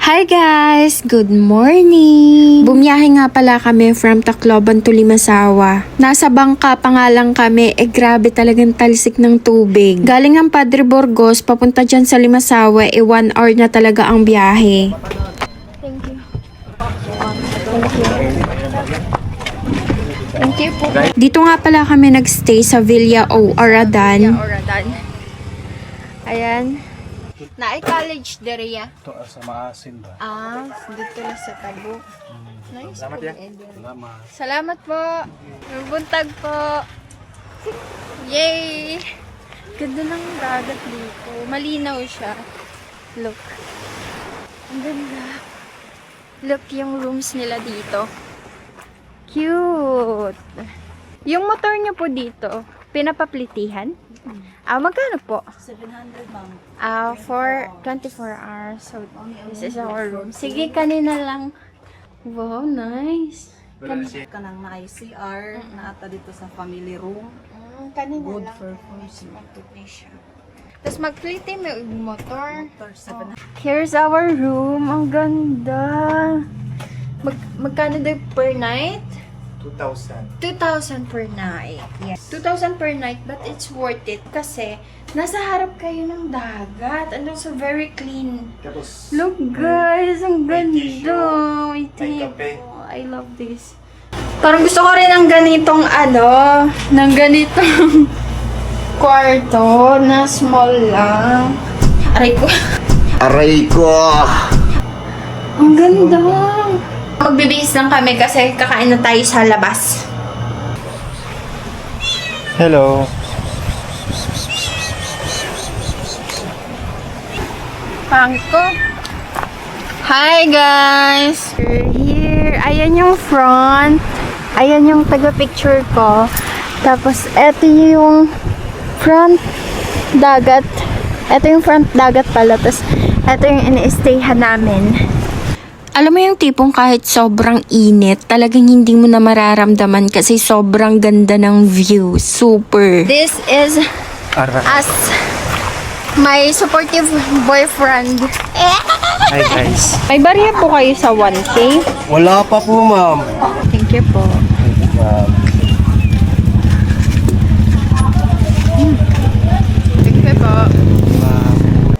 Hi guys! Good morning! Bumiyahe nga pala kami from Tacloban to Limasawa. Nasa bangka pa nga lang kami, grabe talagang talsik ng tubig. Galing ng Padre Burgos, papunta dyan sa Limasawa, 1 hour na talaga ang biyahe. Thank you. Thank you po. Dito nga pala kami nagstay sa Villa Oradan. Ayan. Na-college deriya. Ito sa maasin ba? Dito lang sa Tabo. Nice. Salamat ya. Salamat. Salamat po. Buntag po. Yay! Ganda ng dagat dito. Malinaw siya. Look. Ang ganda. Look yung rooms nila dito. Cute. Yung motor niyo po dito, pinapaplitihan? Magkano po? 700, ma'am. For 24 hours. So, this is our room. Sige, kanina lang. Wow, nice. Kanang na ICR, naata dito sa family room. Kanina Good lang. for first. Tapos mag-plite mo yung motor. Motor, 700. Here's our room. Ang ganda. Magkano daw per night? 2,000. 2,000 per night. Yes. 2,000 per night, but it's worth it kasi nasa harap kayo ng dagat and also very clean. Tapos, Look guys, ang May ganda. tissue, May may kape. table. I love this. Parang gusto ko rin ng ganitong ng ganitong kwarto na small lang. Aray ko. aray ko! Ang ganda. Magbibihis lang kami kasi kakain na tayo sa labas. Hello. Pangit ko. Hi guys! We're here. Ayan yung front. Ayan yung taga-picture ko. Tapos, eto yung front dagat. Eto yung front dagat pala. Tapos, eto yung ini-stayhan namin. Alam mo yung tipong kahit sobrang init, talagang hindi mo na mararamdaman kasi sobrang ganda ng view. Super. This is as my supportive boyfriend. Hi guys. May barya po kayo sa 1K? Wala pa po, ma'am. Thank you po. Thank you po.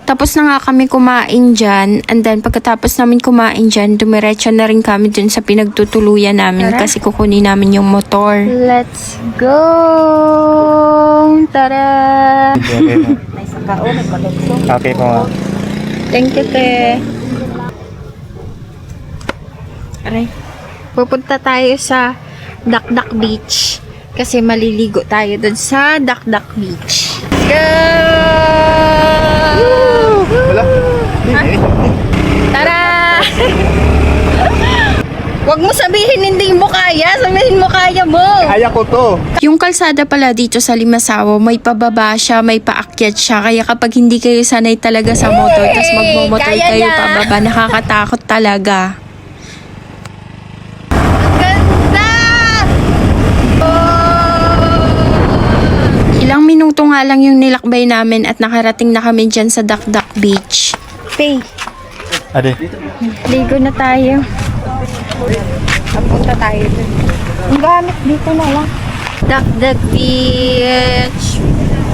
Tapos na nga kami kumain dyan. And then pagkatapos namin kumain dyan, dumiretso na rin kami dun sa pinagtutuluyan namin kasi kukunin namin yung motor. Let's go! Tara! Okay po. May isang kaon, nagpalugso. Okay po, ma'am. Thank you, te. Aray. Pupunta tayo sa Dakdak Beach. Kasi maliligo tayo dun sa Dakdak Beach. Let's go! Wala. Tara! Huwag mo sabihin hindi mo kaya. Sabihin mo kaya mo. Kaya ko to. Yung kalsada pala dito sa Limasawa, may pababa siya, may paakyat siya. Kaya kapag hindi kayo sanay talaga sa motor, tapos magmomotor kayo pababa, nakakatakot talaga. Ganda! Ilang minuto nga lang yung nilakbay namin at nakarating na kami dyan sa Dakdak Beach. Pay, Ade. ligo na tayo. Papunta tayo dun. Ang gamit dito na lang. Dakdak Beach.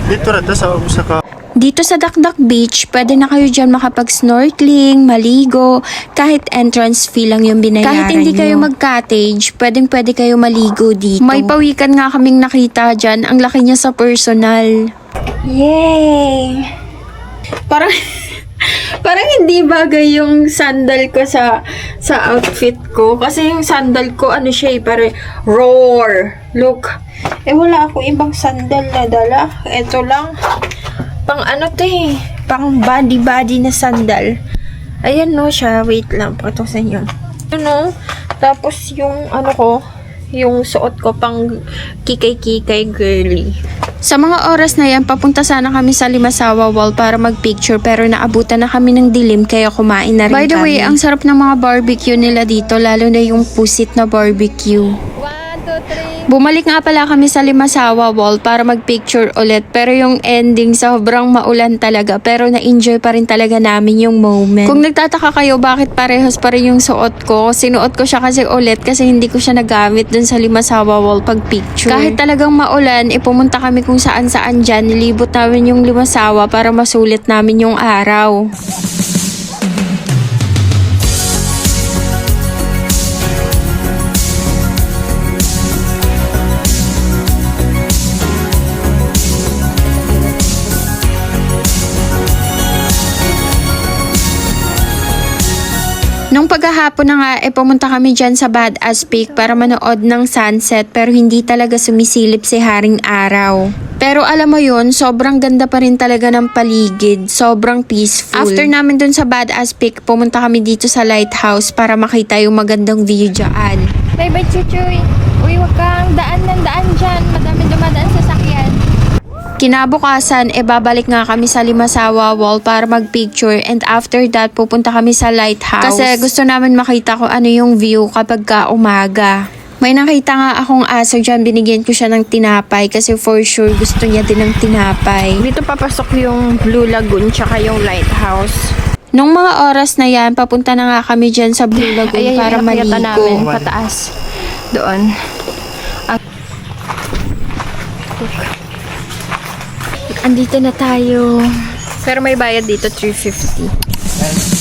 Dito na to sa ka. Dito sa Dakdak Beach, pwede na kayo dyan makapag-snorkeling, maligo, kahit entrance fee lang yung binayaran. Kahit hindi kayo mag-cottage, pwede kayo maligo dito. May pawikan nga kaming nakita dyan, ang laki niya sa personal. Yay! Parang parang hindi bagay yung sandal ko sa outfit ko. Kasi yung sandal ko, ano siya parang roar. Look. Wala ako ibang sandal na dala. Ito lang. Pang ano to pang body na sandal. Ayan no siya. Wait lang. Pakita ko sa inyo. Ano? Tapos yung ano ko, yung suot ko pang kikay-kikay girly. Sa mga oras na yan, papunta sana kami sa Limasawa Wall para magpicture pero naabutan na kami ng dilim kaya kumain na rin kami. By the way, ang sarap ng mga barbecue nila dito, lalo na yung pusit na barbecue. 1, 2, 3. Bumalik nga pala kami sa Limasawa Wall para magpicture ulit pero yung ending sobrang maulan talaga pero na-enjoy pa rin talaga namin yung moment. Kung nagtataka kayo bakit parehas pa rin yung suot ko, sinuot ko siya kasi ulit kasi hindi ko siya nagamit dun sa Limasawa Wall pag picture. Kahit talagang maulan, pumunta kami kung saan saan dyan, nilibot namin yung Limasawa para masulit namin yung araw. Nung paghahapon na nga, pumunta kami dyan sa Badass Peak para manood ng sunset pero hindi talaga sumisilip si Haring Araw. Pero alam mo yun, sobrang ganda pa rin talaga ng paligid, sobrang peaceful. After namin dun sa Badass Peak, pumunta kami dito sa lighthouse para makita yung magandang view dyan. Bye-bye, Chuchoy! Uy, wag kang daan ng daan dyan, madami dumadaan sa sakyan. Kinabukasan, babalik nga kami sa Limasawa Wall para magpicture and after that, pupunta kami sa lighthouse. Kasi gusto namin makita kung ano yung view kapag umaga. May nakita nga akong aso dyan, binigyan ko siya ng tinapay kasi for sure gusto niya din ng tinapay. Dito papasok yung Blue Lagoon tsaka yung lighthouse. Nung mga oras na yan, papunta na nga kami dyan sa Blue Lagoon para maligo. Namin, pataas. Doon. Andito na tayo. Pero may bayad dito, 350.